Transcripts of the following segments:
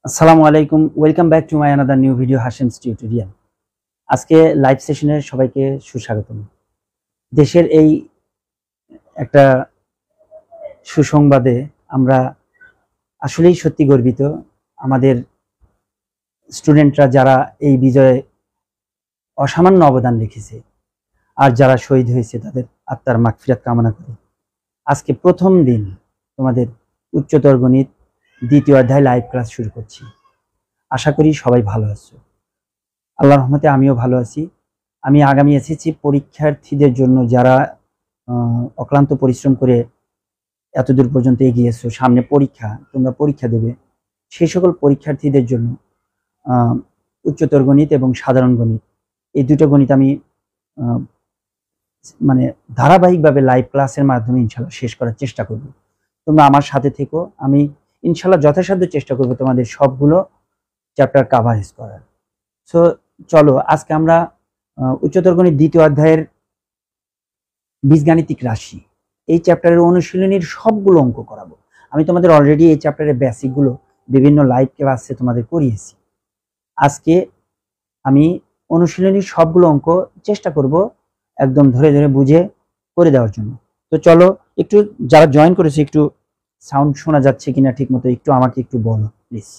আসসালামু আলাইকুম, welcome back to my another new video Hashim's tutorial. আজকে লাইভ সেশনের সবাইকে সুস্বাগতম। দেশের এই একটা সুসংবাদে আমরা আসলেই সত্যি গর্বিত। আমাদের স্টুডেন্টরা যারা এই বিজয়ে অসামান্য অবদান রেখেছে আর যারা শহীদ হয়েছে তাদের আত্মার মাগফিরাত কামনা করে আজকে প্রথম দিন তোমাদের উচ্চতর গণিত দ্বিতীয় অধ্যায় লাইভ ক্লাস শুরু করছি। আশা করি সবাই ভালো আছো। আল্লাহর রহমতে আমিও ভালো আছি। আমি আগামী এসেছি পরীক্ষার্থীদের জন্য যারা অক্লান্ত পরিশ্রম করে এতদূর পর্যন্ত এগিয়েছো, সামনে পরীক্ষা, তোমরা পরীক্ষা দেবে, সেই সকল পরীক্ষার্থীদের জন্য উচ্চতর গণিত এবং সাধারণ গণিত এই দুটো গণিত আমি মানে ধারাবাহিকভাবে লাইভ ক্লাসের মাধ্যমে ইনশাল্লাহ শেষ করার চেষ্টা করব। তোমরা আমার সাথে থেকো, আমি ইনশাল্লাহ যথাসাধ্য চেষ্টা করব তোমাদের সবগুলো চ্যাপ্টার কাভারেজ করার। সো চলো আজকে আমরা উচ্চতর গণিত দ্বিতীয় অধ্যায়ের বীজগাণিতিক রাশি এই চ্যাপ্টারের অনুশীলনীর সবগুলো অঙ্ক করাবো। আমি তোমাদের অলরেডি এই চ্যাপ্টারের বেসিকগুলো বিভিন্ন লাইভ ক্লাসে তোমাদের করিয়েছি। আজকে আমি অনুশীলনীর সবগুলো অঙ্ক চেষ্টা করব একদম ধরে ধরে বুঝে করে দেওয়ার জন্য। তো চলো একটু যারা জয়েন করেছে একটু সাউন্ড শোনা যাচ্ছে কিনা ঠিক মতো একটু আমাকে একটু বলো প্লিজ,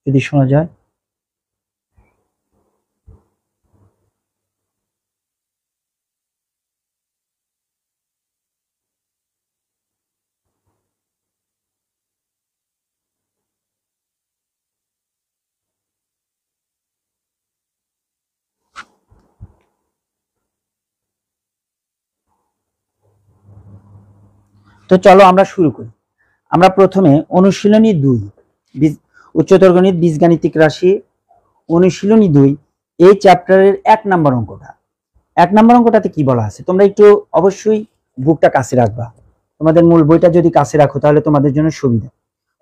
যদি শোনা যায়। তো চলো আমরা শুরু করি। আমরা প্রথমে অনুশীলনী 2 উচ্চতর গণিত বীজগাণিতিক রাশি অনুশীলনী 2 এই চ্যাপ্টারের 1 নম্বর অঙ্কটা। 1 নম্বর অঙ্কটাতে কি বলা আছে তোমরা একটু অবশ্যই বুকটা কাছে রাখবা। তোমাদের মূল বইটা যদি কাছে রাখো তাহলে তোমাদের জন্য সুবিধা।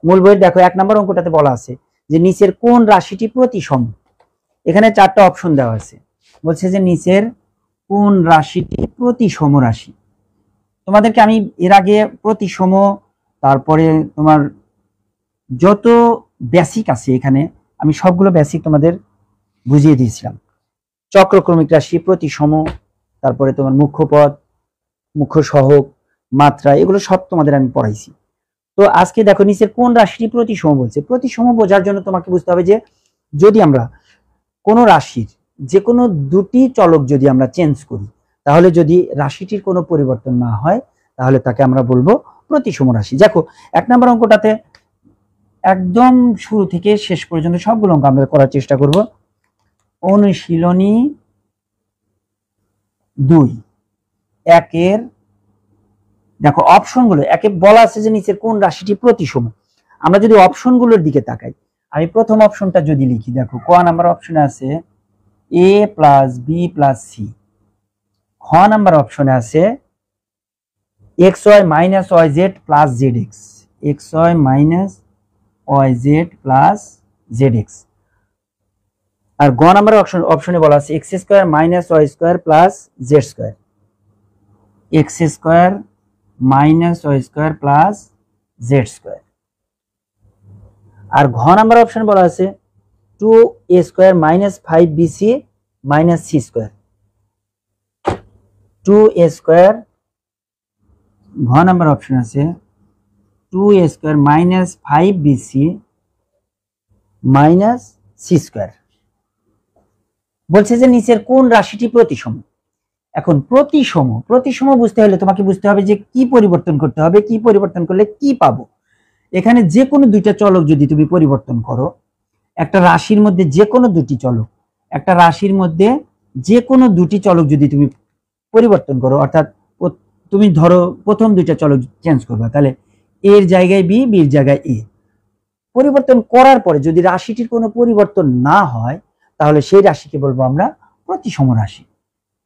মূল বইয়ের দেখো 1 নম্বর অঙ্কটাতে বলা আছে যে নিচের কোন রাশিটি প্রতিসম। এখানে 4টা অপশন দেওয়া আছে। বলছে যে নিচের কোন রাশিটি প্রতিসম রাশি। তোমাদেরকে আমি এর আগে প্রতিসম, তারপরে তোমার যত বেসিক আছে এখানে আমি সবগুলো বেসিক তোমাদের বুঝিয়ে দিয়েছিলাম। চক্রক্রমিক রাশি, প্রতিসম, তারপরে তোমার মুখ্য পদ, মুখ্য সহগ, মাত্রা, এগুলো সব তোমাদের আমি পড়াইছি। তো আজকে দেখো নিচের কোন রাশিটি প্রতিসম বলছে। প্রতিসম বোঝার জন্য তোমাকে বুঝতে হবে যে যদি আমরা কোনো রাশির যে কোনো দুটি চলক যদি আমরা চেঞ্জ করি, তাহলে যদি রাশিটির কোনো পরিবর্তন না হয় তাহলে তাকে আমরা বলবো প্রতিসম রাশি। দেখো 1 নম্বর অঙ্কটাতে একদম শুরু থেকে শেষ পর্যন্ত সবগুলো অঙ্ক আমরা করার চেষ্টা করব। অনুশীলনী 2 একের দেখো অপশনগুলো একে বলা আছে যে নিচের কোন রাশিটি প্রতিসম। আমরা যদি অপশনগুলোর দিকে তাকাই, আমি প্রথম অপশনটা যদি লিখি, দেখো ক নাম্বার অপশনে আছে a plus B plus C, খ নাম্বার অপশনে আছে xy minus yz plus zx, xy minus yz plus zx, আর গ নাম্বার অপশনে বলা আছে x square minus y square plus z square, x square minus y square plus z square, আর ঘ নাম্বার অপশন বলা আছে 2a square minus 5bc minus c square, 2a square, ঘ নাম্বার অপশন আছে 2a square minus 5bc minus c square. বলছে যে নিচের কোন রাশিটি প্রতিসম। এখন প্রতিসম বুঝতে হলে তোমাকে বুঝতে হবে যে কি পরিবর্তন করতে হবে, কি পরিবর্তন করলে কি পাবো। এখানে যে কোনো দুইটা চলক যদি তুমি পরিবর্তন করো, একটা রাশির মধ্যে যে কোনো দুটি চলক, একটা রাশির মধ্যে যে কোনো দুটি চলক যদি তুমি পরিবর্তন করো, অর্থাৎ তুমি ধরো প্রথম দুইটা চলক চেঞ্জ করবা, তাহলে এর জায়গায় বি, বির জায়গায় এ, পরিবর্তন করার পরে যদি রাশিটির কোনো পরিবর্তন না হয় তাহলে সেই রাশিকে বলবো আমরা প্রতিসম রাশি।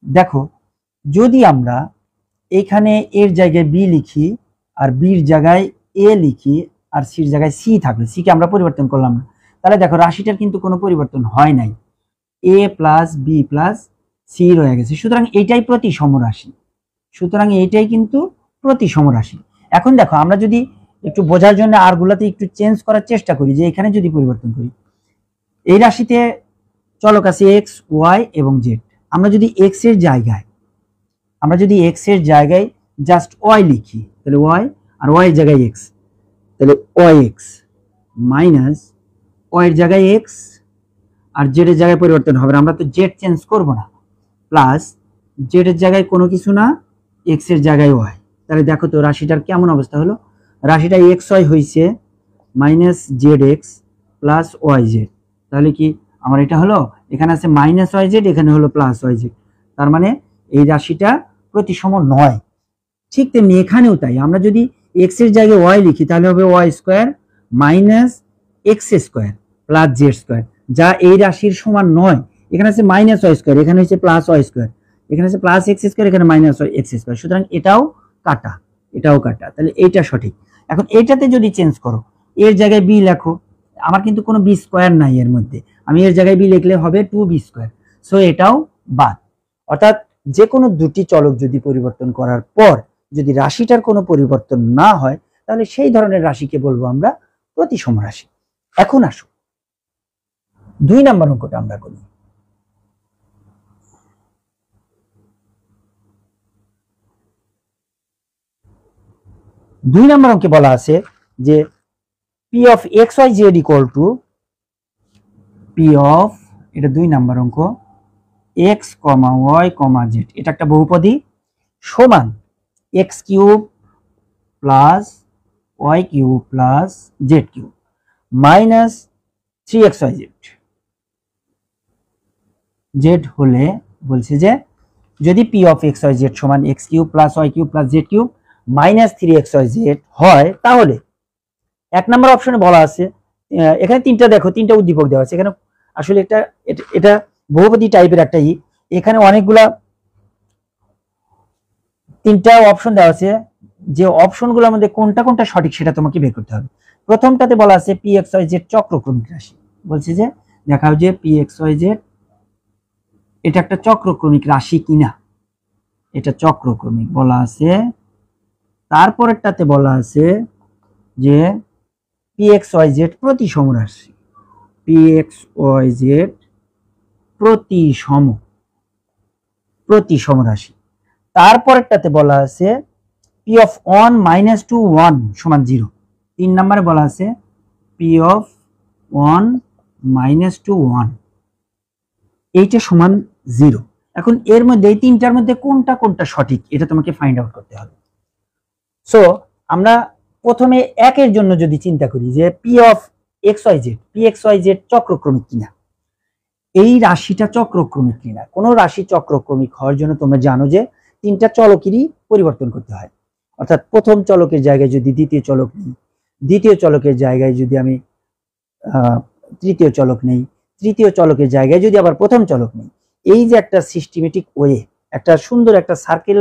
দেখো যদি আমরা এখানে এর জায়গায় বি লিখি আর বির জায়গায় এ লিখি আর সির জায়গায় সি থাকলে, সিকে আমরা পরিবর্তন করলাম না, তাহলে দেখো রাশিটার কিন্তু কোনো পরিবর্তন হয় নাই, এ প্লাস বি প্লাস সি রয়ে গেছে। সুতরাং এইটাই প্রতিসম রাশি, সুতরাং এইটাই কিন্তু প্রতিসম রাশি। এখন দেখো আমরা যদি একটু বোঝার জন্য আর গুলাতে একটু চেঞ্জ করার চেষ্টা করি, যে এখানে যদি পরিবর্তন করি, এই রাশিতে চলক আছে এক্স, ওয়াই এবং জেড। আমরা যদি এক্স এর জায়গায় জাস্ট ওয়াই লিখি, তাহলে ওয়াই, আর ওয়াই এর জায়গায় এক্স, তাহলে ওয়াই এক্স মাইনাস ওয়াই এর জায়গায় এক্স, আর জেড এর জায়গায় পরিবর্তন হবে না, আমরা তো জেড চেঞ্জ করব না, প্লাস জেড এর জায়গায় কোনো কিছু না, এক্স এর জায়গায় ওয়াই। তাহলে দেখো তো রাশিটার কেমন অবস্থা হলো, রাশিটা এক্স ওয়াই হয়েছে minus z x plus y z. তাহলে কি আমার এটা হলো, এখানে আছে মাইনাস ওয়াই জেড, এখানে হলো প্লাস ওয়াই জেড, তার মানে এই রাশিটা প্রতিসম নয়। ঠিক তেমনি এখানেও তাই, আমরা যদি এক্স এর জায়গায় ওয়াই লিখি তাহলে হবে y square minus x square plus z square, যা এই রাশির সমান নয়। এখানে আছে মাইনাস ওয়াই স্কোয়ার, এখানে হচ্ছে প্লাস ওয়াই স্কোয়ার, এখানে আছে প্লাস এক্স স্কোয়ার, এখানে মাইনাস ওয়াই এক্স স্কোয়ার, সুতরাং এটাও কাটা, এটাও কাটা, তাহলে এইটা সঠিক। এখন এইটাতে যদি চেঞ্জ করো, এর জায়গায় বি লেখো, আমার কিন্তু কোনো বি স্কোয়ার নাই এর মধ্যে, আমি এর জায়গায় বি লিখলে হবে 2b স্কোয়ার, সো এটাও বাদ। অর্থাৎ যে কোনো দুটি চলক যদি পরিবর্তন করার পর যদি রাশিটার কোনো পরিবর্তন না হয়, তাহলে সেই ধরনের রাশিকে বলবো আমরা প্রতিসম রাশি। এখন আসো 2 নম্বর অঙ্কটা আমরা করি। দুই নম্বর অঙ্কে বলা আছে যে P of x Y Z equal to P of, এটা 2 নম্বর অঙ্ক, X comma Y comma Z, এটা একটা বহুপদী, সমান X cube plus Y cube plus Z cube minus 3x y z। Z হলে বলছে যে যদি P of x Y Z সমান X cube plus Y cube plus Z cube minus 3x y z হয়, তাহলে 1 নম্বর অপশনে বলা আছে, এখানে তিনটা দেখো, তিনটা উদ্দীপক দেওয়া আছে, এখানে আসলে এটা বহুপদী টাইপের একটা এখানে অনেকগুলা তিনটা অপশন দেওয়া আছে, যে অপশনগুলোর মধ্যে কোনটা কোনটা সঠিক সেটা তোমাকে বের করতে হবে। প্রথমটাতে বলা আছে পি এক্স ওয়াই জেড চক্রক্রমিক রাশি, বলছে যে দেখাও যে পি এক্স ওয়াই জেড এটা একটা চক্রক্রমিক রাশি কিনা, এটা চক্রক্রমিক বলা আছে। তারপরেরটাতে বলা আছে যে পি এক্স ওয়াই জেড প্রতিসম রাশি, পি এক্স ওয়াই জেড প্রতিসম রাশি। তারপরেরটাতে বলা আছে পি অফ 1 মাইনাস 2 1 সমান 0। 3 নম্বরে বলা আছে পি অফ 1 মাইনাস 2 1 এইটা সমান 0। এখন এর মধ্যে এই তিনটার মধ্যে কোনটা কোনটা সঠিক এটা তোমাকে ফাইন্ড আউট করতে হবে। সো আমরা প্রথমে একের জন্য যদি চিন্তা করি যে P of x Y Z চক্রক্রমিক কিনা, এই রাশিটা চক্রক্রমিক কিনা। কোন রাশি চক্রক্রমিক হওয়ার জন্য তোমরা জানো যে তিনটা চলকেরই পরিবর্তন করতে হয়, অর্থাৎ প্রথম চলকের জায়গায় যদি দ্বিতীয় চলক নেই, দ্বিতীয় চলকের জায়গায় যদি আমি তৃতীয় চলক নেই, তৃতীয় চলকের জায়গায় যদি আবার প্রথম চলক নেই, এই যে একটা সিস্টেমেটিক ওয়ে, একটা সুন্দর একটা সার্কেল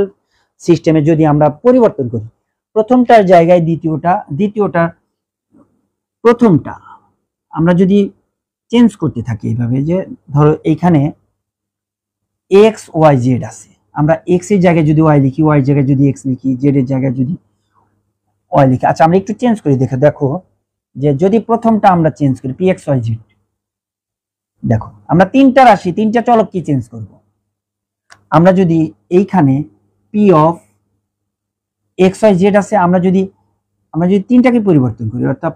সিস্টেমে যদি আমরা পরিবর্তন করি, প্রথমটার জায়গায় দ্বিতীয়টা, দ্বিতীয়টা প্রথমটা, আমরা যদি চেঞ্জ করতে থাকি এইভাবে, যে ধরো এইখানে এক্স ওয়াই জেড আছে, আমরা এক্স এর জায়গায় যদি ওয়াই লিখি, ওয়াই এর জায়গায় যদি এক্স লিখি, জেড এর জায়গায় যদি ওয়াই লিখি। আচ্ছা আমরা একটু চেঞ্জ করি, দেখো যে যদি প্রথমটা আমরা চেঞ্জ করি পি এক্স ওয়াই জেড, দেখো আমরা তিনটা রাশি তিনটা চলক কি চেঞ্জ করব। আমরা যদি এইখানে P of x Y z আছে, আমরা যদি তিনটাকে পরিবর্তন করি, অর্থাৎ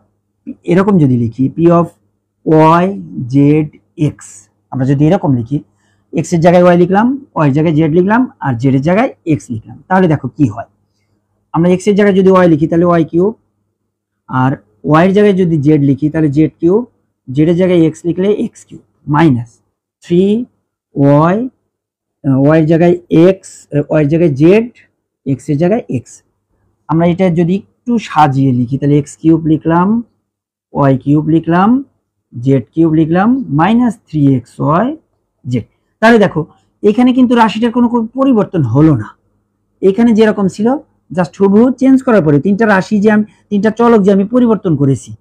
এরকম যদি লিখি P of y z x, আমরা যদি এরকম লিখি, এক্স এর জায়গায় ওয়াই লিখলাম, ওয়াই এর জায়গায় জেড লিখলাম, আর জেড এর জায়গায় এক্স লিখলাম, তাহলে দেখো কি হয়। আমরা এক্স এর জায়গায় যদি ওয়াই লিখি তাহলে ওয়াই কিউব, আর ওয়াই এর জায়গায় যদি জেড লিখি তাহলে জেড কিউব, জেড এর জায়গায় এক্স লিখলে x cube minus 3y, Y এর জায়গায় এক্স, ওয়াই এর জায়গায় জেড, এক্স এর জায়গায় এক্স। আমরা এটা যদি একটু সাজিয়ে লিখি তাহলে এক্স কিউব লিখলাম, ওয়াই কিউব লিখলাম, জেড কিউব লিখলাম মাইনাস 3xy জেড। তাহলে দেখো এখানে কিন্তু রাশিটার কোনো পরিবর্তন হলো না, এখানে যেরকম ছিল জাস্ট হুবহু চেঞ্জ করার পরে তিনটা রাশি যে আমি তিনটা চলক যে আমি পরিবর্তন করেছি,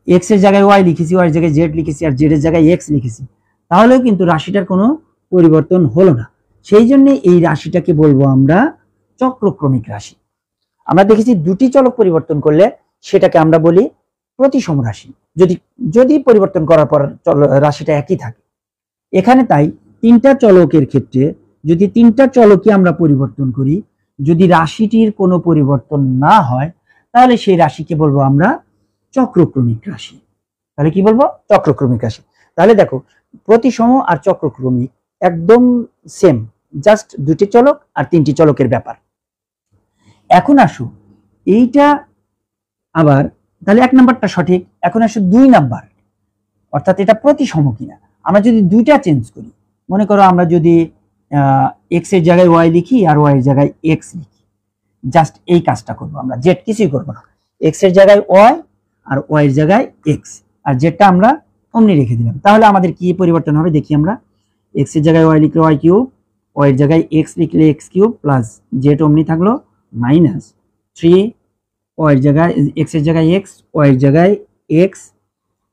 এক্স এর জায়গায় ওয়াই লিখেছি, ওয়াই এর জায়গায় জেড লিখেছি, আর জেড এর জায়গায় এক্স লিখেছি, তাহলেও কিন্তু রাশিটার কোনো পরিবর্তন হলো না। সেই জন্য এই রাশিটাকে বলবো আমরা চক্রক্রমিক রাশি। আমরা দেখেছি দুটি চলক পরিবর্তন করলে সেটাকে আমরা বলি প্রতিসম রাশি, যদি যদি পরিবর্তন করার পর রাশিটা একই থাকে। এখানে তাই তিনটা চলকের ক্ষেত্রে যদি তিনটা চলকই আমরা পরিবর্তন করি, যদি রাশিটির কোনো পরিবর্তন না হয়, তাহলে সেই রাশিকে বলবো আমরা চক্রক্রমিক রাশি। তাহলে কি বলবো? চক্রক্রমিক রাশি। তাহলে দেখো, প্রতিসম আর চক্রক্রমিক একদম সেম, জাস্ট দুটি চলক আর তিনটি চলকের ব্যাপার। এখন আসো এইটা আবার, তাহলে 1 নাম্বারটা সঠিক। এখন আসো 2 নাম্বার, অর্থাৎ এটা প্রতিসম কিনা। আমরা যদি দুইটা চেঞ্জ করি, মনে করো আমরা যদি এক্স এর জায়গায় ওয়াই লিখি আর ওয়াই এর জায়গায় এক্স লিখি, জাস্ট এই কাজটা করবো আমরা, জেড কিছুই করবো না। এক্স এর জায়গায় ওয়াই আর ওয়াই এর জায়গায় এক্স, আর জেডটা আমরা অমনি রেখে দিলাম। তাহলে আমাদের কি পরিবর্তন হবে দেখি আমরা। এক্স এর জায়গায় ওয়াই লিখলে ওয়াই কিউব, ওয়াই এর জায়গায় এক্স লিখলে এক্স কিউব, প্লাস জেড অমনি থাকলো মাইনাস 3 ওয়াই এর জায়গায় এক্স এর জায়গায় এক্স, ওয়াই এর জায়গায় এক্স,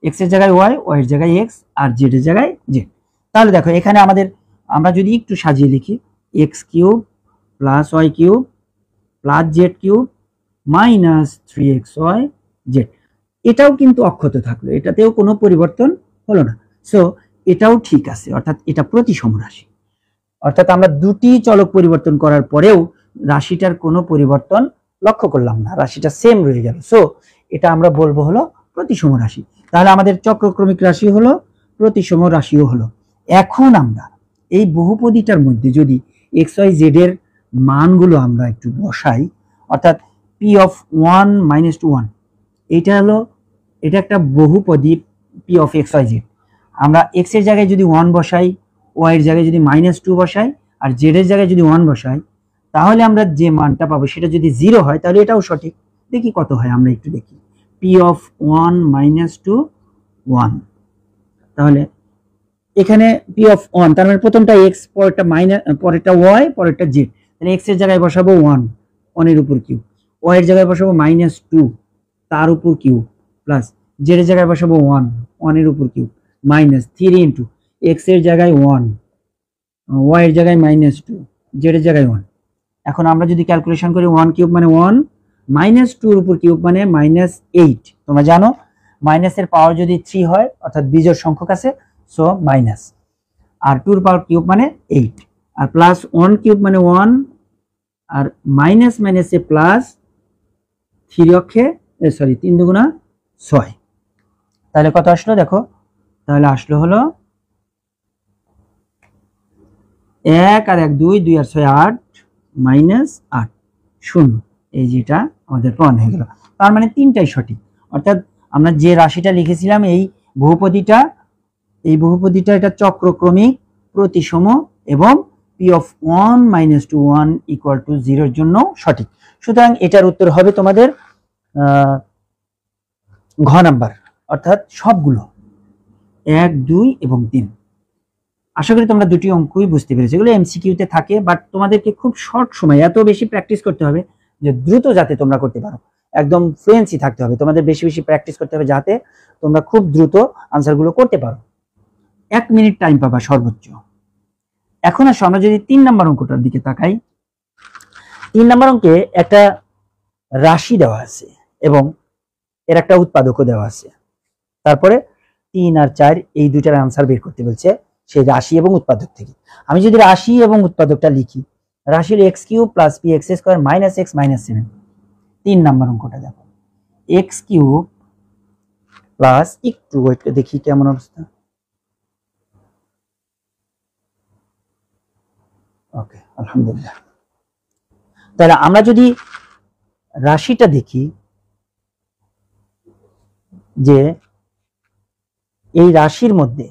এক্স এর জায়গায় ওয়াই, ওয়াই এর জায়গায় এক্স, আর জেড এর জায়গায় জেড। তাহলে দেখো এখানে আমাদের, আমরা যদি একটু সাজিয়ে লিখি, x cube plus Y cube plus Z cube minus 3xy z, এটাও কিন্তু অক্ষত থাকলো, এটাতেও কোনো পরিবর্তন হলো না। সো এটাও ঠিক আছে, অর্থাৎ এটা প্রতিসম রাশি। অর্থাৎ আমরা দুটি চলক পরিবর্তন করার পরেও রাশিটার কোনো পরিবর্তন লক্ষ্য করলাম না, রাশিটা সেম রয়ে গেল। সো এটা আমরা বলবো হলো প্রতিসম রাশি। তাহলে আমাদের চক্রক্রমিক রাশি হলো, প্রতিসম রাশিও হলো। এখন আমরা এই বহুপদীটার মধ্যে যদি এক্স ওয়াই জেড এর মানগুলো আমরা একটু বসাই, অর্থাৎ পি অফ 1 মাইনাস 1, এইটা হলো, এটা একটা বহুপদী P of x Y z. আমরা এক্স এর জায়গায় যদি 1 বসাই, ওয়াই এর জায়গায় যদি -2 বসাই, আর জেড এর জায়গায় যদি 1 বসাই, তাহলে আমরা যে মানটা পাবো সেটা যদি 0 হয়, তাহলে এটাও সঠিক। দেখি কত হয়, আমরা একটু দেখি। পি অফ 1 -2 1, তাহলে এখানে পি অফ 1, তার মানে প্রথমটা এক্স, পরেরটা মাইনাস, পরেরটা ওয়াই, পরেরটা জেড। তাহলে এক্স এর জায়গায় বসাবো 1, 1 এর উপর কিউব, ওয়াই এর জায়গায় বসাবো -2 তার উপর কিউব, প্লাস জেড এর জায়গায় বসাবো 1, 1 এর উপর কিউব, মাইনাস 3 ইন্টু এক্স এর জায়গায় 1, ওয়াই এর জায়গায় -2, জেড এর জায়গায় 1। এখন আমরা যদি ক্যালকুলেশন করি, 1 কিউব মানে 1, -2 এর উপর কিউব মানে -8। তোমরা জানো মাইনাসের পাওয়ার যদি 3 হয়, অর্থাৎ বিজোড় সংখ্যক আছে, সো মাইনাস, আর 2 এর পাওয়ার কিউব মানে 8, আর প্লাস 1 কিউব মানে 1, আর মাইনাস মাইনাসে প্লাস, 3 অক্ষে সরি 3 দুগুণা 6। তাহলে কত আসলো দেখো, তাহলে আসলো হলো 1 আর 1 2, 2 আর 6 8, -8 0। এই যেটা আমাদের প্রমাণ হয়ে গেল। তার মানে তিনটাই সঠিক। অর্থাৎ আমরা যে রাশিটা লিখেছিলাম এই বহুপদীটা, এটা চক্রক্রমিক, প্রতিসম এবং পি অফ 1 - 1 = 0 এর জন্য সঠিক। সুতরাং এটার উত্তর হবে তোমাদের ঘ নাম্বার, অর্থাৎ সবগুলো 1 2 এবং 3। আশা করি তোমরা দুটি অঙ্কই বুঝতে পেরেছো। এগুলো এমসিকিউতে থাকে, বাট তোমাদেরকে খুব শর্ট সময় এত বেশি প্র্যাকটিস করতে হবে যে দ্রুত যাতে তোমরা করতে পারো, একদম ফ্লুয়েন্সি থাকতে হবে তোমাদের, বেশি বেশি প্র্যাকটিস করতে হবে যাতে তোমরা খুব দ্রুত আনসারগুলো করতে পারো। 1 মিনিট টাইম পাবা সর্বোচ্চ। এখন আসো আমরা যদি 3 নাম্বার অঙ্কটার দিকে তাকাই। 3 নাম্বার অঙ্কে একটা রাশি দেওয়া আছে এবং এর একটা উৎপাদকও দেওয়া আছে, তারপরে 3 আর 4 এই দুইটার আনসার বের করতে বলছে সেই রাশি এবং উৎপাদক থেকে। আমি যদি রাশি এবং উৎপাদকটা লিখি, রাশি হলো x³ + px² - x - 7। 3 নাম্বার অঙ্কটা দেখো, x³ প্লাস, একটু ওয়েট দেখি কেমন অবস্থা। ওকে, আলহামদুলিল্লাহ। তাহলে আমরা যদি রাশিটা দেখি, যে এই রাশির মধ্যে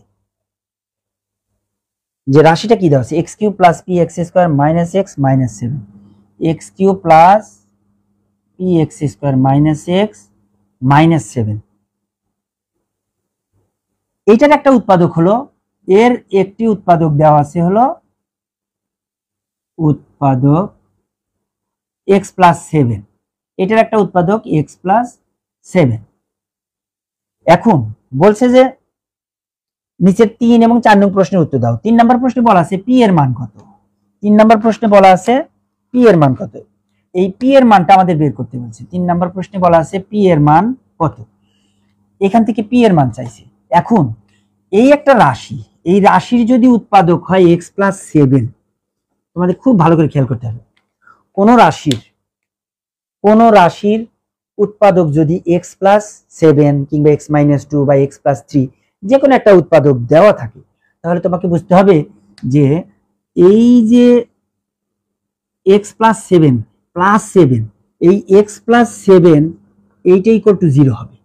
যে রাশিটা কি দেওয়া আছে, x³ + px² - x - 7, x³ + px² - x - 7, এইটার একটা উৎপাদক হলো, এর একটি উৎপাদক দেওয়া আছে হলো উৎপাদক x + 7, এটার একটা উৎপাদক x + 7। এখন বলছে যে নিচের 3 এবং 4 নং প্রশ্নের উত্তর দাও। 3 নাম্বার প্রশ্নে বলা আছে p এর মান কত, 3 নাম্বার প্রশ্নে বলা আছে p এর মান কত। এই পি এর মানটা আমাদের বের করতে বলছে। 3 নাম্বার প্রশ্নে বলা আছে পি এর মান কত, এখান থেকে পি এর মান চাইছে। এখন এই একটা রাশি, এই রাশির যদি উৎপাদক হয় এক্স প্লাস 7, তোমাদের খুব ভালো করে খেয়াল করতে হবে, কোন রাশির উৎপাদক যদি এক্স প্লাস 7 কিংবা এক্স মাইনাস 2 বা এক্স প্লাস 3 যে কোনো একটা উৎপাদক দেওয়া থাকে, তাহলে তোমাকে বুঝতে হবে যে এই যে এক্স প্লাস 7 এই এক্স প্লাস 7 এইটা ইকুয়াল টু 0 হবে,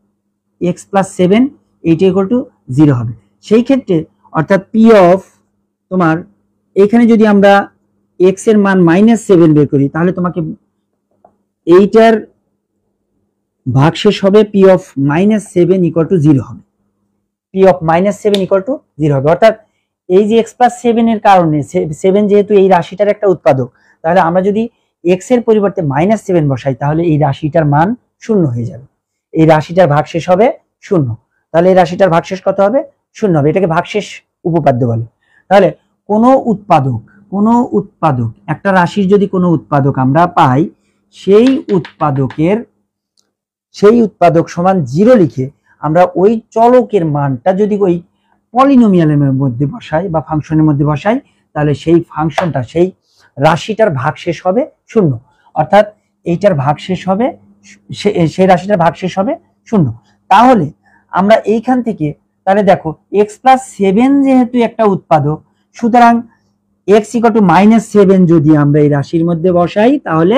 এক্স প্লাস 7 এইটা ইকুয়াল টু 0 হবে। সেই ক্ষেত্রে অর্থাৎ পি অফ তোমার এখানে যদি আমরা এক্স এর মান -7 বের করি, তাহলে তোমাকে এইটার ভাগশেষ হবে পি অফ -7 ইকুয়াল টু 0 হবে, পি অফ -7 ইকুয়াল টু 0 হবে। অর্থাৎ এই যে এক্স প্লাস 7 এর কারণে 7 যেহেতু এই রাশিটার একটা উৎপাদক, তাহলে আমরা যদি এক্স এর পরিবর্তে -7 বসাই, তাহলে এই রাশিটার মান 0 হয়ে যাবে, এই রাশিটার ভাগশেষ হবে 0। তাহলে এই রাশিটার ভাগশেষ কত হবে? 0 হবে। এটাকে ভাগশেষ উপপাদ্য বলে। তাহলে কোনো উৎপাদক একটা রাশির যদি কোনো উৎপাদক আমরা পাই, সেই উৎপাদক সমান 0 লিখে আমরা ওই চলকের মানটা যদি ওই পলিনোমিয়ালের মধ্যে বসাই বা ফাংশনের মধ্যে বসাই, তাহলে সেই ফাংশনটা, সেই রাশিটার ভাগশেষ হবে 0। অর্থাৎ এইটার ভাগশেষ হবে, সেই রাশিটার ভাগশেষ হবে 0। তাহলে আমরা এইখান থেকে তাহলে দেখো এক্স প্লাস 7 যেহেতু একটা উৎপাদক, সুতরাং এক্স ইকুয়াল টু -7 যদি আমরা এই রাশির মধ্যে বসাই, তাহলে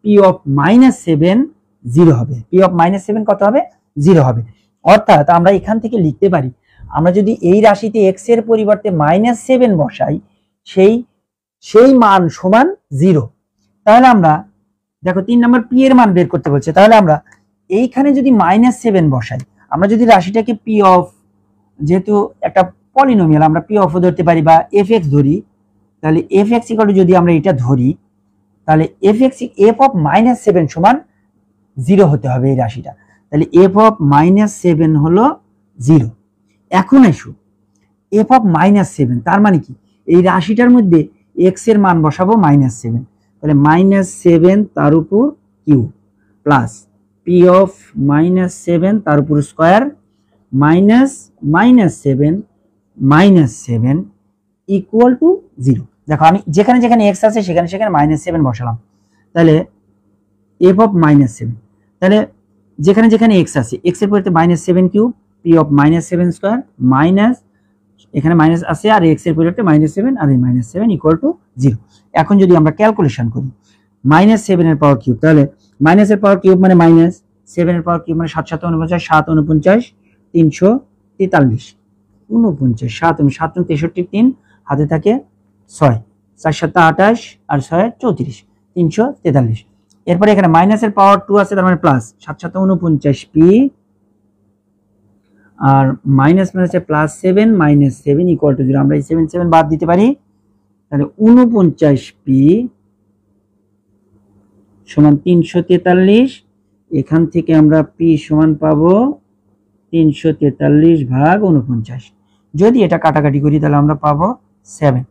পি অফ -7 0 হবে, পি অফ -7 কত হবে? 0 হবে। অর্থাৎ আমরা এখান থেকে লিখতে পারি, আমরা যদি এই রাশিতে এক্স এর পরিবর্তে -7 বসাই, সেই মান সমান 0। তাহলে আমরা দেখো 3 নম্বর পি এর মান বের করতে বলছে, তাহলে আমরা এইখানে যদি -7 বসাই, আমরা যদি রাশিটাকে পি অফ, যেহেতু একটা পলিনোমিয়াল আমরা পি অফ ধরতে পারি বা এফ এক্স ধরি, তাহলে এফ এক্স ইকুয়াল টু যদি আমরা এটা ধরি, তাহলে এফ অফ -7 সমান 0 হতে হবে এই রাশিটা। তাহলে এফ অফ -7 হলো 0। এখন এসো এফ অফ -7, তার মানে কি এই রাশিটার মধ্যে এক্স এর মান বসাবো -7, তাহলে -7 তার উপর কিউ প্লাস পি অফ -7 তার উপর স্কয়ার -7 ইকুয়াল টু 0। দেখো আমি যেখানে যেখানে এক্স আছে সেখানে সেখানে -7 বসালাম, তাহলে এফ অফ -7, তাহলে যেখানে যেখানে এক্স আছে এক্স এর পরিবর্তে -7 cube, P of -7 square minus, এখানে মাইনাস আছে আর এক্স এর পরিবর্তে -7 আর এই -7 ইকুয়াল টু 0। এখন যদি আমরা ক্যালকুলেশন করি -7 এর পাওয়ার কিউব, তাহলে মাইনাস এর পাওয়ার কিউব মানে -7 এর পাওয়ার কিউব মানে 7 7 49, 7 49 343, 49 7 7 63, 3 হাতে থাকে 6, 4 7 28 আর 6 34, 343। এরপরে এখানে মাইনাসের পাওয়ার 2 আছে, তার মানে প্লাস 7 7 49 পি আর মাইনাস মাইনাসে প্লাস 7 -7 ইকুয়াল টু 0। আমরা এই 7 7 বাদ দিতে পারি, তাহলে 49 পি সমান 343। এখান থেকে আমরা পি সমান পাবো 343 ভাগ 49। যদি এটা কাটাকাটি করি তাহলে আমরা পাবো 7,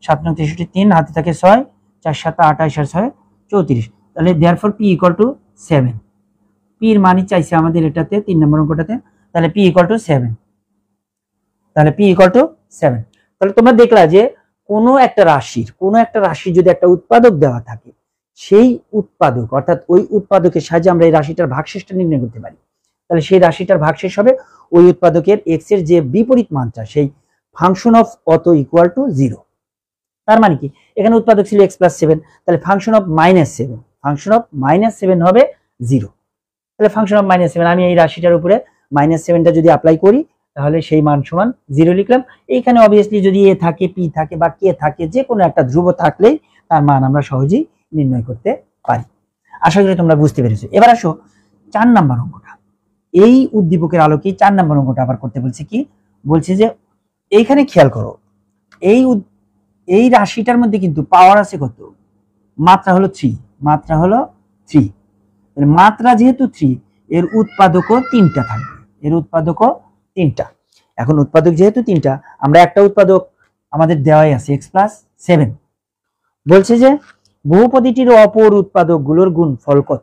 7 9 63, 3 হাতে থাকে 6, 4 7 28 আর 6 34। তাহলে therefore P equal to 7। P এর মানই চাইছে আমাদের এটাতে 3 নম্বর অঙ্কটাতে, তাহলে পি ইকুয়াল টু 7। তাহলে পি ইকুয়াল টু 7। তাহলে তোমরা দেখলা যে কোনো একটা রাশির যদি একটা উৎপাদক দেওয়া থাকে, সেই উৎপাদক অর্থাৎ ওই উৎপাদকের সাহায্যে আমরা এই রাশিটার ভাগশেষটা নির্ণয় করতে পারি। তাহলে সেই রাশিটার ভাগশেষ হবে ওই উৎপাদকের এক্স এর যে বিপরীত মানটা, সেই ফাংশন অফ অত ইকুয়াল টু 0। তার মানে কি এখানে উৎপাদক ছিল এক্স প্লাস 7, তাহলে ফাংশন অফ -7 হবে 0। তাহলে ফাংশন অফ -7 আমি এই রাশিটার উপরে -7টা যদি অ্যাপ্লাই করি, তাহলে সেই মান সমান 0 লিখলাম। এইখানে অবভিয়াসলি যদি এ থাকে, পি থাকে বা কে থাকে, যে কোনো একটা ধ্রুব থাকলেই তার মান আমরা সহজেই নির্ণয় করতে পারি। আশা করি তোমরা বুঝতে পেরেছো। এবার আসো 4 নাম্বার অঙ্কটা। এই উদ্দীপকের আলোকেই 4 নাম্বার অঙ্কটা আবার করতে বলছে। কি বলছে যে এইখানে খেয়াল করো, এই রাশিটার মধ্যে কিন্তু পাওয়ার আছে কত? মাত্রা হলো 3, মাত্রা হলো 3। মাত্রা যেহেতু 3, এর উৎপাদকও 3টা থাকবে, এর উৎপাদকও 3টা। এখন উৎপাদক যেহেতু 3টা, আমরা একটা উৎপাদক আমাদের দেওয়াই আছে x প্লাস 7। বলছে যে বহুপদীটির অপর উৎপাদকগুলোর গুণফল কত?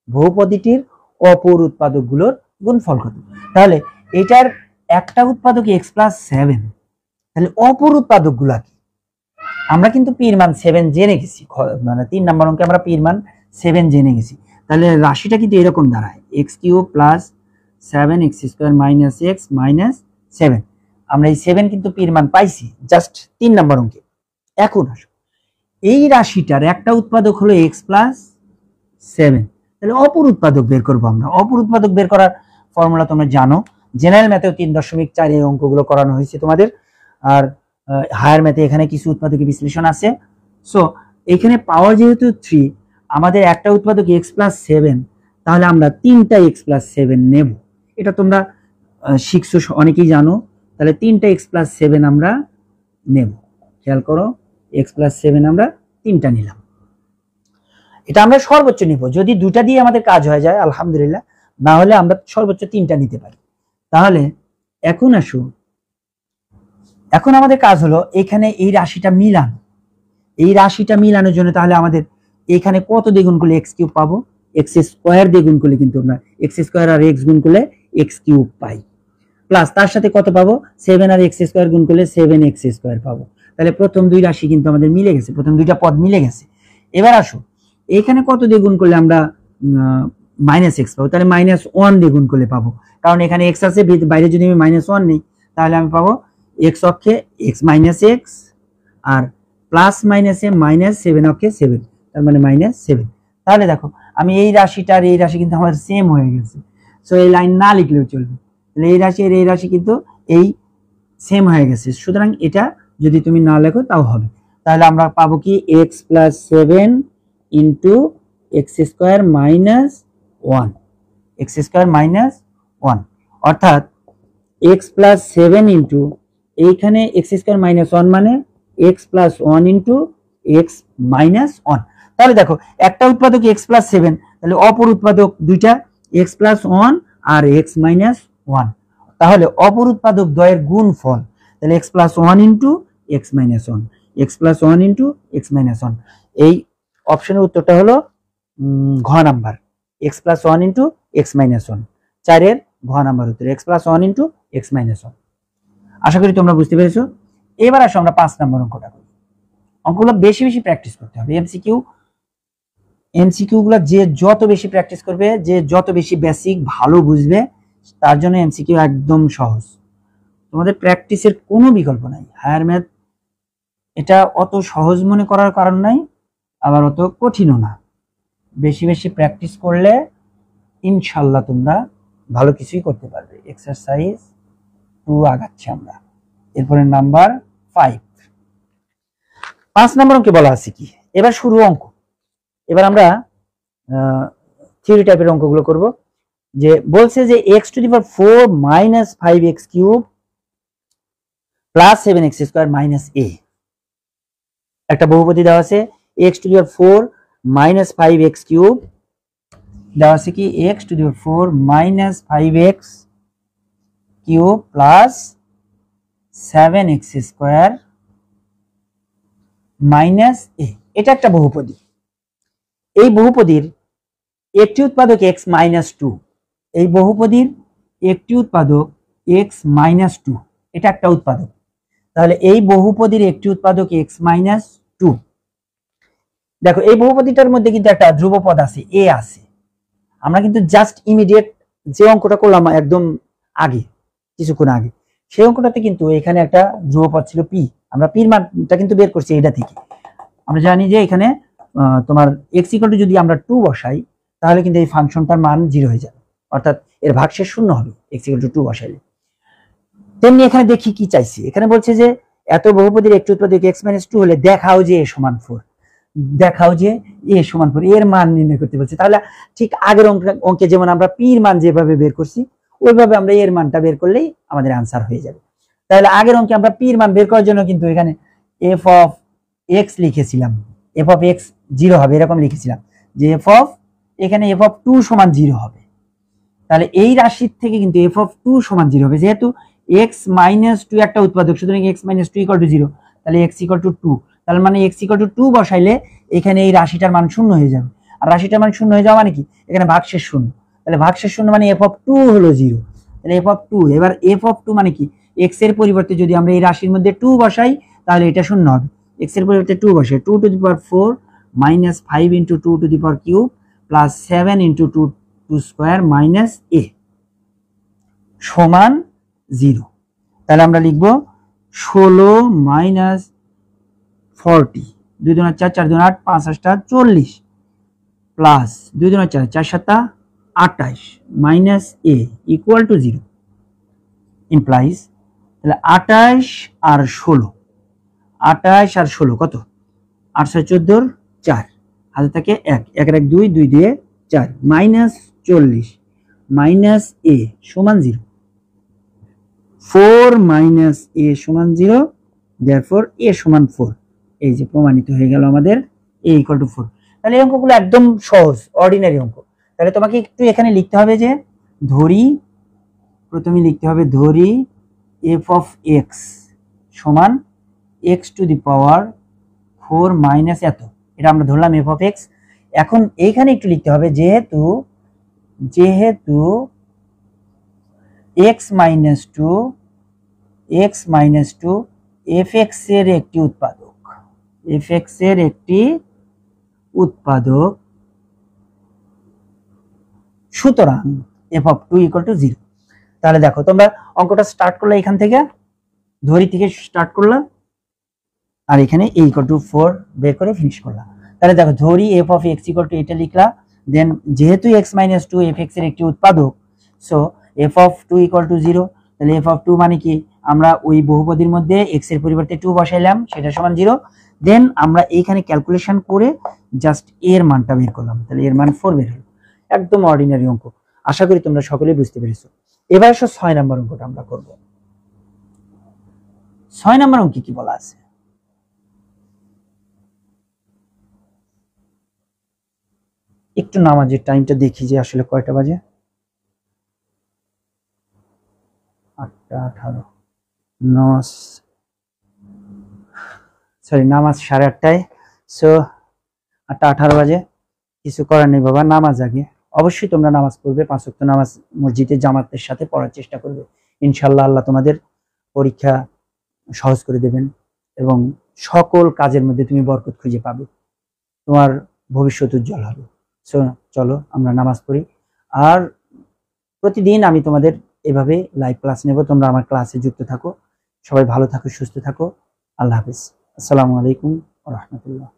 বহুপদীটির অপর উৎপাদকগুলোর গুণফল কত? তাহলে এটার একটা উৎপাদক x+7, তাহলে অপর উৎপাদকগুলো কি? আমরা কিন্তু পির মান 7 জেনে গেছি, মানে 3 নম্বর অঙ্কে আমরা পির মান 7 জেনে গেছি। তাহলে রাশিটা কিন্তু এরকম দাঁড়ায় x³ + 7x² - x - 7। আমরা এই 7 কিন্তু পির মান পাইছি জাস্ট 3 নম্বর অঙ্কে। এখন আসো, এই রাশিটার একটা উৎপাদক হলো x+7, তাহলে অপর উৎপাদক বের করবো আমরা। অপর উৎপাদক বের করার ফর্মুলা তোমরা জানো, জেনারেল ম্যাথেও 3.4 এই অঙ্কগুলো করানো হয়েছে তোমাদের, আর হায়ার ম্যাথে এখানে কিছু উৎপাদকের বিশ্লেষণ আছে। সো এখানে পাওয়ার যেহেতু 3, আমাদের একটা উৎপাদক x+7, তাহলে আমরা 3টা x+7 নেব। এটা তোমরা শিখছো, অনেকেই জানো। তাহলে 3টা x+7 আমরা নেব। খেয়াল করো, x+7 আমরা 3টা নিলাম। এটা আমরা সর্বোচ্চ নিব, যদি 2টা দিয়ে আমাদের কাজ হয়ে যায় আলহামদুলিল্লাহ, না হলে আমরা সর্বোচ্চ 3টা নিতে পারি। তাহলে এখন আসো, এখন আমাদের কাজ হলো এখানে এই রাশিটা মিলান। এই রাশিটা মিলানোর জন্য তাহলে আমাদের এখানে কত দিয়ে গুণ করলে x³ পাবো? x² দিয়ে গুণ করলে কিন্তু আমরা x² আর x গুণ করলে x³ পাই, প্লাস তার সাথে কত পাবো? 7 আর x² গুণ করলে 7x² পাবো। তাহলে প্রথম দুই রাশি কিন্তু আমাদের মিলে গেছে, প্রথম দুইটা পদ মিলে গেছে। এবার আসো, এখানে কত দিয়ে গুণ করলে আমরা -x পাবো? তাহলে -1 দিয়ে গুণ করলে পাবো, কারণ এখানে x আছে, বাইরে যদি আমি -1 নিই তাহলে আমি পাবো x অক্ষে x - x আর প্লাস মাইনাসে -7 অক্ষে 7, তার মানে -7। তাহলে দেখো আমি এই রাশিটা আর এই রাশি কিন্তু আমার সেম হয়ে গেছে, সো এই লাইন না লিখলেও চলবে। তাহলে এই রাশি আর এই রাশি কিন্তু এই সেম হয়ে গেছে, সুতরাং এটা যদি তুমি না লেখো তাও হবে। তাহলে আমরা পাবো কি x+7 * x² - 1, x² - 1, অর্থাৎ x+7 এইখানে x² - 1 মানে x+1 * x - 1। তাহলে দেখো একটা উৎপাদক x+7, তাহলে অপর উৎপাদক দুইটা x+1 আর x - 1। তাহলে অপর উৎপাদক দ্বয়ের গুণফল, তাহলে x+1 * x - 1, x+1 * x - 1। এই অপশনের উত্তরটা হলো ঘ নাম্বার, x+1 * x - 1, 4 এর ঘ নাম্বার উত্তর, x+1 * x - 1। আশা করি তোমরা বুঝতে পেরেছো। এবার আসো আমরা 5 নম্বর অঙ্কটা করি। অঙ্কগুলো বেশি বেশি প্র্যাকটিস করতে হবে। এমসিকিউ গুলো যে যত বেশি প্র্যাকটিস করবে, যে যত বেশি বেসিক ভালো বুঝবে, তার জন্য এমসিকিউ একদম সহজ। তোমাদের প্র্যাকটিসের কোনো বিকল্প নাই। হায়ার ম্যাথ এটা অত সহজ মনে করার কারণ নাই, আবার অত কঠিনও না। বেশি বেশি প্র্যাকটিস করলে ইনশাল্লাহ তোমরা ভালো কিছুই করতে পারবে। এক্সারসাইজ 2 আগাচ্ছি আমরা, এরপরে নাম্বার 5। 5 নম্বর অঙ্কে বলা আছে কি, এবার শুরু অঙ্ক। এবার আমরা থিওরি টাইপের অঙ্কগুলো করব। যে বলছে যে x⁴ - 5x³ + 7x² - a, একটা বহুপদী দেওয়া আছে x⁴ - 5x³ দেওয়া আছে কি x⁴ - 5x³ + 7x² - a, এটা একটা বহুপদী। এই বহুপদীর একটি উৎপাদক x - 2, এই বহুপদীর একটি উৎপাদক x - 2, এটা একটা উৎপাদক। তাহলে এই বহুপদীর একটি উৎপাদক x - 2। দেখো এই বহুপদীটার মধ্যে কিন্তু একটা ধ্রুবপদ আছে, a আছে। আমরা কিন্তু জাস্ট ইমিডিয়েট যে অঙ্কটা করলাম একদম আগে, কিছুক্ষণ আগে, সেই অঙ্কটাতে কিন্তু এখানে একটা ধ্রুবপদ ছিল p। আমরা p এর মানটা কিন্তু বের করছি এটা থেকে। আমরা জানি যে এখানে তোমার x = যদি আমরা 2 বসাই তাহলে কিন্তু এই ফাংশনটার মান 0 হয়ে যাবে, অর্থাৎ এর ভাগশেষ 0 হবে x = 2 বসাইলে। তেমনি এখানে দেখি কি চাইছি, এখানে বলছে যে এত বহুপদীর একটি উৎপাদক x - 2 হলে দেখাও যে a = 4, দেখাও যে a = 4, এর মান নির্ণয় করতে বলছে। তাহলে ঠিক আগের অঙ্কে যেমন আমরা p এর মান যেভাবে বের করছি ওইভাবে আমরা এর মানটা বের করলেই আমাদের आंसर হয়ে যাবে। তাহলে আগের অঙ্কে আমরা p এর মান বের করার জন্য কিন্তু এখানে f(x) লিখেছিলাম, f(x) 0 হবে এরকম লিখেছিলাম, যে এখানে f(2) = 0 হবে। তাহলে এই রাশির থেকে কিন্তু f(2) = 0 হবে, যেহেতু x - 2 একটা উৎপাদক, সুতরাং x - 2 = 0, তাহলে x = 2, তাহলে মানে x = 2 বসাইলে এখানে এই রাশিটার মান শূন্য হয়ে যাবে। আর রাশিটার মান শূন্য হয়ে যাওয়া মানে কি, এখানে ভাগশেষ শূন্য, তাহলে ভাগশেষ শূন্য মানে f(2) হলো 0। তাহলে f(2), এবার f(2) মানে কি, x এর পরিবর্তে যদি আমরা এই রাশির মধ্যে 2 বসাই তাহলে এটা শূন্য হবে। x এর পরিবর্তে 2 বসাই, 2 to the power 4 minus 5 into 2 to the power cube plus 7 into 2 to square minus a সমান 0। তাহলে আমরা লিখব 16 minus 40, 2 2 4 4 2 8 5 8 40 plus 2 2 4 4 7 28 minus a equal to 0 implies, তাহলে 28 আর 16, 28 আর 16 কত, 8 6 14 4, হাতে থাকে 1 1 1 2 2 2 4 মাইনাস 40 মাইনাস a সমান 0, 4 মাইনাস a সমান 0, therefore a সমান 4। এই যে প্রমাণিত হয়ে গেল আমাদের a = 4। তাহলে এই অঙ্কগুলো একদম সহজ, অর্ডিনারি অঙ্ক। তাহলে তোমাকে একটু এখানে লিখতে হবে যে ধরি, প্রথমে লিখতে হবে ধরি f of x সমান x to the power 4 minus এত, এটা আমরা ধরলাম f of x। এখন এইখানে একটু লিখতে হবে যেহেতু x minus 2 fx এর একটি উৎপাদক, fx এর একটি উৎপাদক, সুতরাং f of 2 = 0। তাহলে দেখো তোমরা অঙ্কটা স্টার্ট করলে এখান থেকে, ধরি থেকে স্টার্ট করলাম, আর এখানে a = 4 বের করে ফিনিশ করলাম। তাহলে দেখো ধরি f of x = এটা লিখলা, দেন যেহেতু x minus 2 fx এর একটি উৎপাদক, সো f of 2 = 0। তাহলে f of 2 মানে কি, আমরা ওই বহুপদীর মধ্যে x এর পরিবর্তে 2 বসাইলাম, সেটা সমান 0। দেন আমরা এইখানে ক্যালকুলেশন করে জাস্ট এর মানটা বের করলাম, তাহলে এর মান 4 বের হলো। একদম অর্ডিনারি অঙ্ক, আশা করি তোমরা সকলেই বুঝতে পেরেছো। এবার 6 নম্বর অঙ্কটা আমরা করব। 6 নম্বর অঙ্কে কি বলা আছে, একটু নামাজের টাইমটা দেখি যে আসলে কয়টা বাজে, 8টা 18, নামাজ 8:30, সো 8টা 18 বাজে। কিছু করার নেই বাবা, নামাজ আগে। অবশ্যই তোমরা নামাজ পড়বে, 5 ওয়াক্ত নামাজ মসজিদে জামাতের সাথে পড়ার চেষ্টা করবে। ইনশাআল্লাহ আল্লাহ তোমাদের পরীক্ষা সহজ করে দেবেন এবং সকল কাজের মধ্যে তুমি বরকত খুঁজে পাবে, তোমার ভবিষ্যৎ উজ্জ্বল হবে। সো চলো আমরা নামাজ পড়ি। আর প্রতিদিন আমি তোমাদের এভাবে লাইভ ক্লাস নেব, তোমরা আমার ক্লাসে যুক্ত থাকো। সবাই ভালো থাকো, সুস্থ থাকো। আল্লাহ হাফেজ। আসসালামু আলাইকুম ওয়া রাহমাতুল্লাহ।